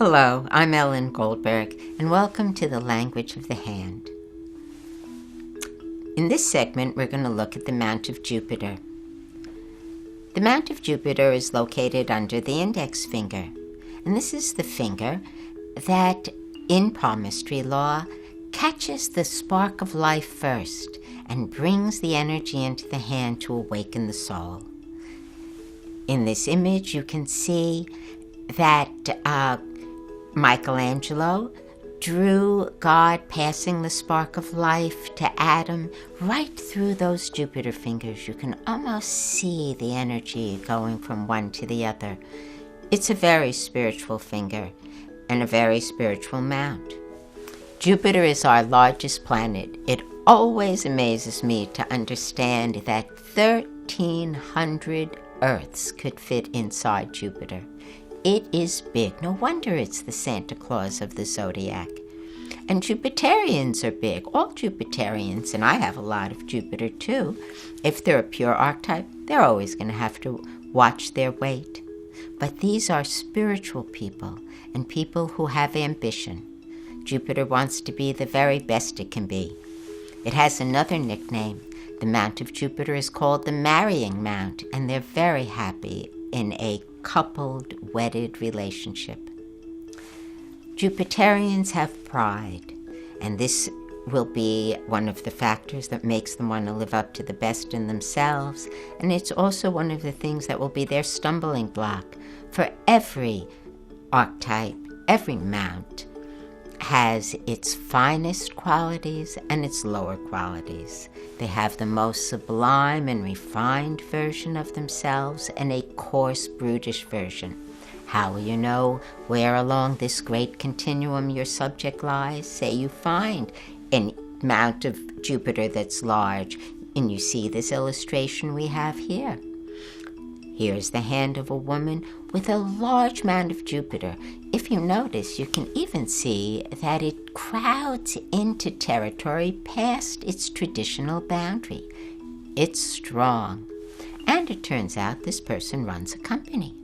Hello, I'm Ellen Goldberg, and welcome to the Language of the Hand. In this segment, we're going to look at the Mount of Jupiter. The Mount of Jupiter is located under the index finger, and this is the finger that, in palmistry law, catches the spark of life first and brings the energy into the hand to awaken the soul. In this image, you can see that Michelangelo drew God passing the spark of life to Adam right through those Jupiter fingers. You can almost see the energy going from one to the other. It's a very spiritual finger and a very spiritual mount. Jupiter is our largest planet. It always amazes me to understand that 1,300 Earths could fit inside Jupiter. It is big. No wonder it's the Santa Claus of the zodiac. And Jupeterians are big. All Jupeterians, and I have a lot of Jupiter too, if they're a pure archetype, they're always going to have to watch their weight. But these are spiritual people and people who have ambition. Jupiter wants to be the very best it can be. It has another nickname. The Mount of Jupiter is called the Marrying Mount, and they're very happy in a coupled, wedded relationship. Jupeterians have pride, and this will be one of the factors that makes them want to live up to the best in themselves, and it's also one of the things that will be their stumbling block. For every archetype, every mount has its finest qualities and its lower qualities. They have the most sublime and refined version of themselves and a coarse, brutish version. How will you know where along this great continuum your subject lies? Say you find a mount of Jupiter that's large, and you see this illustration we have here. Here's the hand of a woman with a large amount of Jupiter. If you notice, you can even see that it crowds into territory past its traditional boundary. It's strong. And it turns out this person runs a company.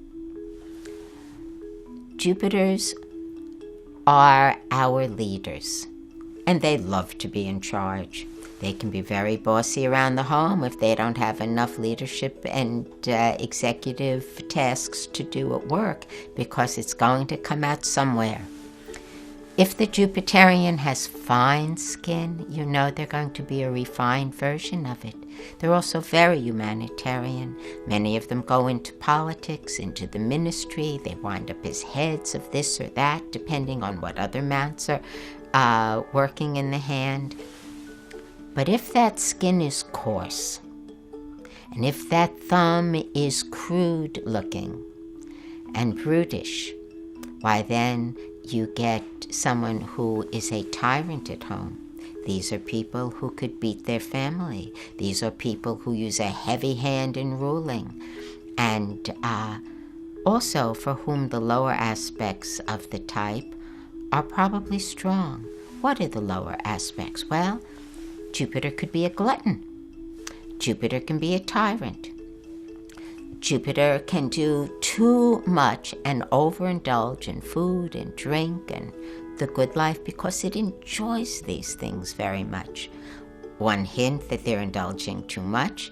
Jupiters are our leaders, and they love to be in charge. They can be very bossy around the home if they don't have enough leadership and executive tasks to do at work, because it's going to come out somewhere. If the Jupiterian has fine skin, you know they're going to be a refined version of it. They're also very humanitarian. Many of them go into politics, into the ministry. They wind up as heads of this or that, depending on what other mounts are working in the hand. But if that skin is coarse, and if that thumb is crude looking and brutish, why then you get someone who is a tyrant at home. These are people who could beat their family. These are people who use a heavy hand in ruling, and also for whom the lower aspects of the type are probably strong. What are the lower aspects? Well, Jupiter could be a glutton. Jupiter can be a tyrant. Jupiter can do too much and overindulge in food and drink and the good life because it enjoys these things very much. One hint that they're indulging too much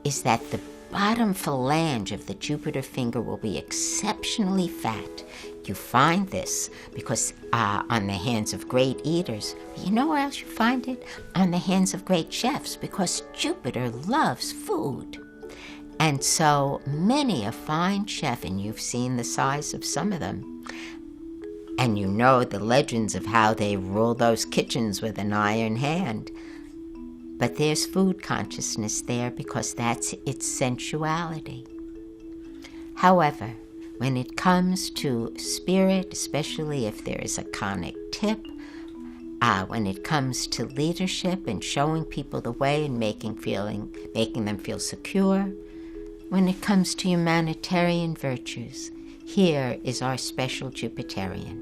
is that the bottom phalange of the Jupiter finger will be exceptionally fat. You find this because on the hands of great eaters. You know where else you find it? On the hands of great chefs, because Jupiter loves food. And so many a fine chef, and you've seen the size of some of them, and you know the legends of how they rule those kitchens with an iron hand. But there's food consciousness there because that's its sensuality. However, when it comes to spirit, especially if there is a conic tip, when it comes to leadership and showing people the way and making them feel secure, when it comes to humanitarian virtues, here is our special Jupiterian.